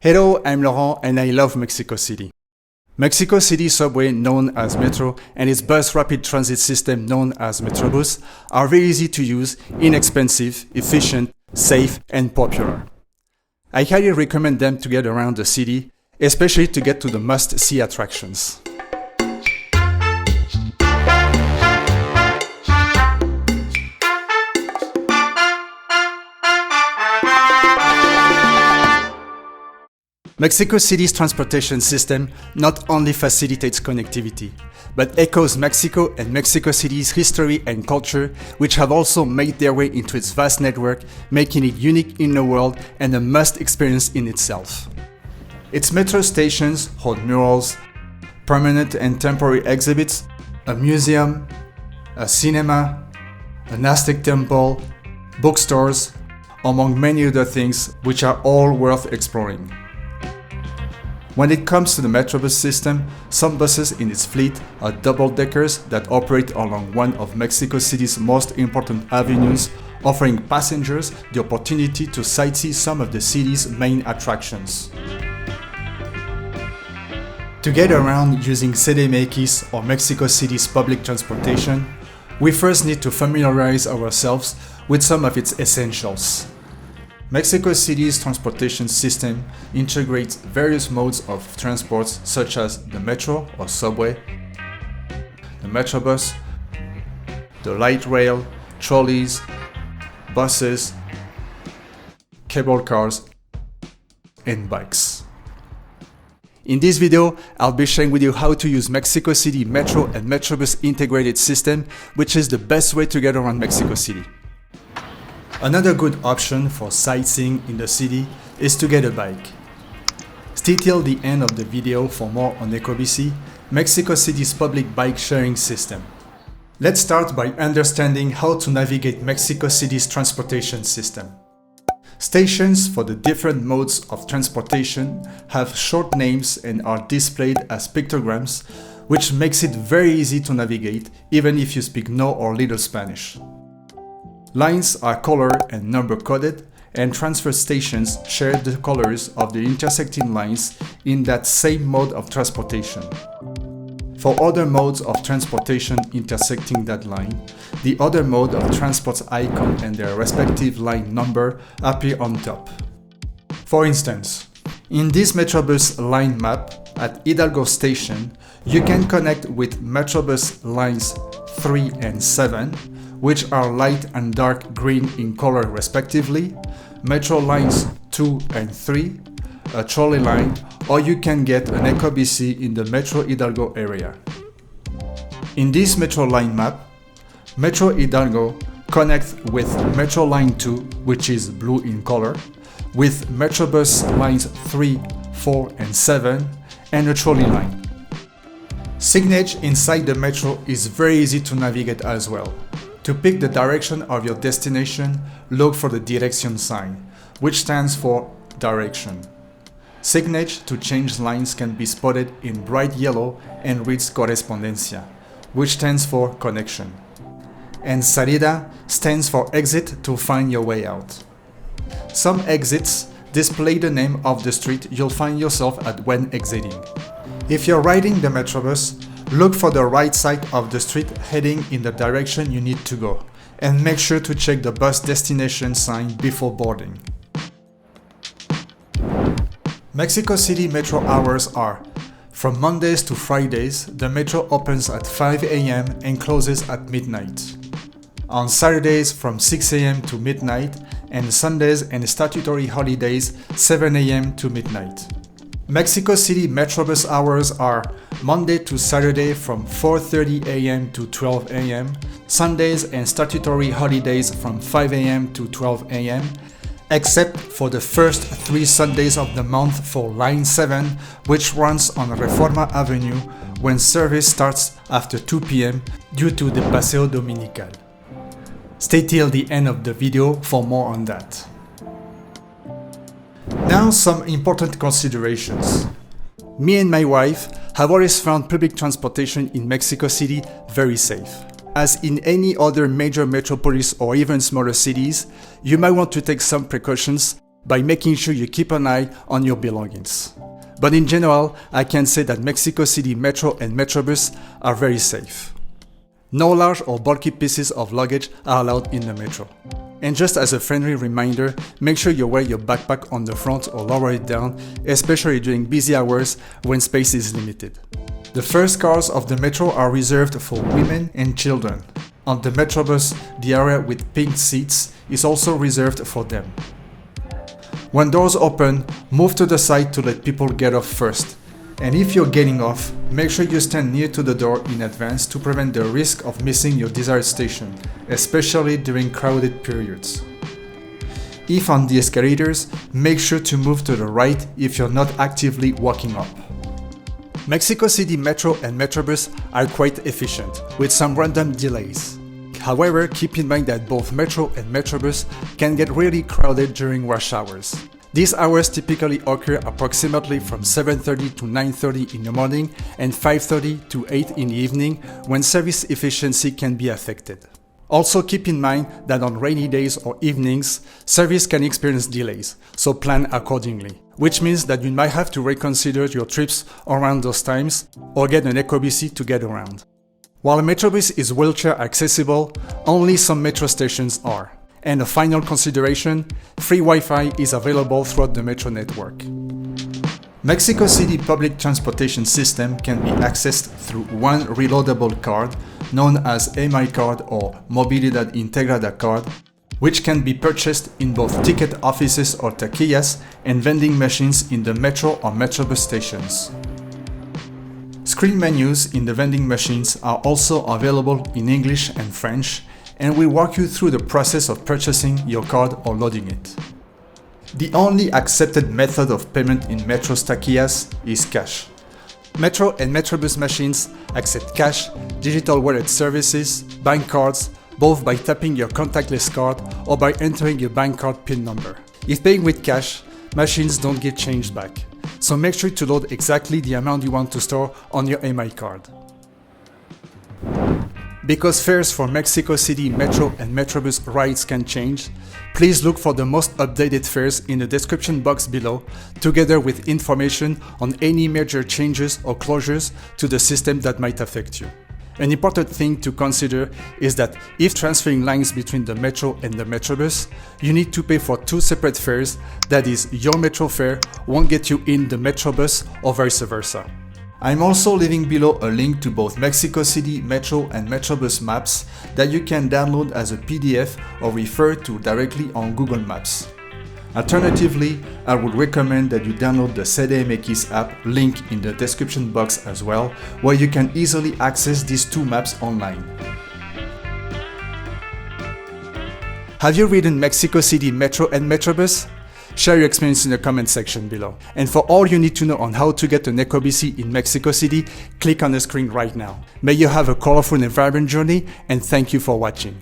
Hello, I'm Laurent and I love Mexico City. Mexico City subway, known as Metro, and its bus rapid transit system known as Metrobus are very easy to use, inexpensive, efficient, safe, and popular. I highly recommend them to get around the city, especially to get to the must-see attractions. Mexico City's transportation system not only facilitates connectivity, but echoes Mexico and Mexico City's history and culture, which have also made their way into its vast network, making it unique in the world and a must experience in itself. Its metro stations hold murals, permanent and temporary exhibits, a museum, a cinema, an Aztec temple, bookstores, among many other things which are all worth exploring. When it comes to the Metrobus system, some buses in its fleet are double-deckers that operate along one of Mexico City's most important avenues, offering passengers the opportunity to sightsee some of the city's main attractions. To get around using CDMX or Mexico City's public transportation, we first need to familiarize ourselves with some of its essentials. Mexico City's transportation system integrates various modes of transport such as the metro or subway, the Metrobus, the light rail, trolleys, buses, cable cars, and bikes. In this video, I'll be sharing with you how to use Mexico City Metro and Metrobus integrated system, which is the best way to get around Mexico City. Another good option for sightseeing in the city is to get a bike. Stay till the end of the video for more on Ecobici, Mexico City's public bike sharing system. Let's start by understanding how to navigate Mexico City's transportation system. Stations for the different modes of transportation have short names and are displayed as pictograms, which makes it very easy to navigate even if you speak no or little Spanish. Lines are color and number coded, and transfer stations share the colors of the intersecting lines in that same mode of transportation. For other modes of transportation intersecting that line, the other mode of transport's icon and their respective line number appear on top. For instance, in this Metrobus line map at Hidalgo station, you can connect with Metrobus lines 3 and 7, which are light and dark green in color respectively, Metro lines 2 and 3, a trolley line, or you can get an Ecobici in the Metro Hidalgo area. In this Metro line map, Metro Hidalgo connects with Metro line 2, which is blue in color, with Metrobus lines 3, 4 and 7, and a trolley line. Signage inside the metro is very easy to navigate as well. To pick the direction of your destination, look for the direction sign, which stands for direction. Signage to change lines can be spotted in bright yellow and reads correspondencia, which stands for connection. And salida stands for exit to find your way out. Some exits display the name of the street you'll find yourself at when exiting. If you're riding the Metrobus, look for the right side of the street heading in the direction you need to go, and make sure to check the bus destination sign before boarding. Mexico City Metro hours are: from Mondays to Fridays, the Metro opens at 5 a.m. and closes at midnight. On Saturdays from 6 a.m. to midnight, and Sundays and statutory holidays 7 a.m. to midnight. Mexico City Metrobus hours are Monday to Saturday from 4:30 a.m. to 12 a.m., Sundays and statutory holidays from 5 a.m. to 12 a.m., except for the first 3 Sundays of the month for Line 7, which runs on Reforma Avenue when service starts after 2 p.m. due to the Paseo Dominical. Stay till the end of the video for more on that. Now some important considerations. Me and my wife have always found public transportation in Mexico City very safe. As in any other major metropolis or even smaller cities, you might want to take some precautions by making sure you keep an eye on your belongings. But in general, I can say that Mexico City Metro and Metrobus are very safe. No large or bulky pieces of luggage are allowed in the metro. And just as a friendly reminder, make sure you wear your backpack on the front or lower it down, especially during busy hours when space is limited. The first cars of the metro are reserved for women and children. On the Metrobus, the area with pink seats is also reserved for them. When doors open, move to the side to let people get off first. And if you're getting off, make sure you stand near to the door in advance to prevent the risk of missing your desired station, especially during crowded periods. If on the escalators, make sure to move to the right if you're not actively walking up. Mexico City Metro and Metrobus are quite efficient, with some random delays. However, keep in mind that both Metro and Metrobus can get really crowded during rush hours. These hours typically occur approximately from 7:30 to 9:30 in the morning and 5:30 to 8 in the evening, when service efficiency can be affected. Also keep in mind that on rainy days or evenings, service can experience delays, so plan accordingly, which means that you might have to reconsider your trips around those times or get an Ecobici to get around. While Metrobus is wheelchair accessible, only some metro stations are. And a final consideration, free Wi-Fi is available throughout the metro network. Mexico City public transportation system can be accessed through one reloadable card known as MyCard or Movilidad Integrada card, which can be purchased in both ticket offices or taquillas and vending machines in the metro or Metrobus stations. Screen menus in the vending machines are also available in English and French, and will walk you through the process of purchasing your card or loading it. The only accepted method of payment in Metro's taquillas is cash. Metro and Metrobus machines accept cash, digital wallet services, bank cards, both by tapping your contactless card or by entering your bank card PIN number. If paying with cash, machines don't get changed back, so make sure to load exactly the amount you want to store on your MyCard. Because fares for Mexico City Metro and Metrobus rides can change, please look for the most updated fares in the description box below, together with information on any major changes or closures to the system that might affect you. An important thing to consider is that if transferring lines between the Metro and the Metrobus, you need to pay for two separate fares, that is, your Metro fare won't get you in the Metrobus or vice versa. I'm also leaving below a link to both Mexico City Metro and Metrobus maps that you can download as a PDF or refer to directly on Google Maps. Alternatively, I would recommend that you download the CDMX app, link in the description box as well, where you can easily access these two maps online. Have you ridden Mexico City Metro and Metrobus? Share your experience in the comment section below. And for all you need to know on how to get an Ecobici in Mexico City, click on the screen right now. May you have a colorful and vibrant journey, and thank you for watching.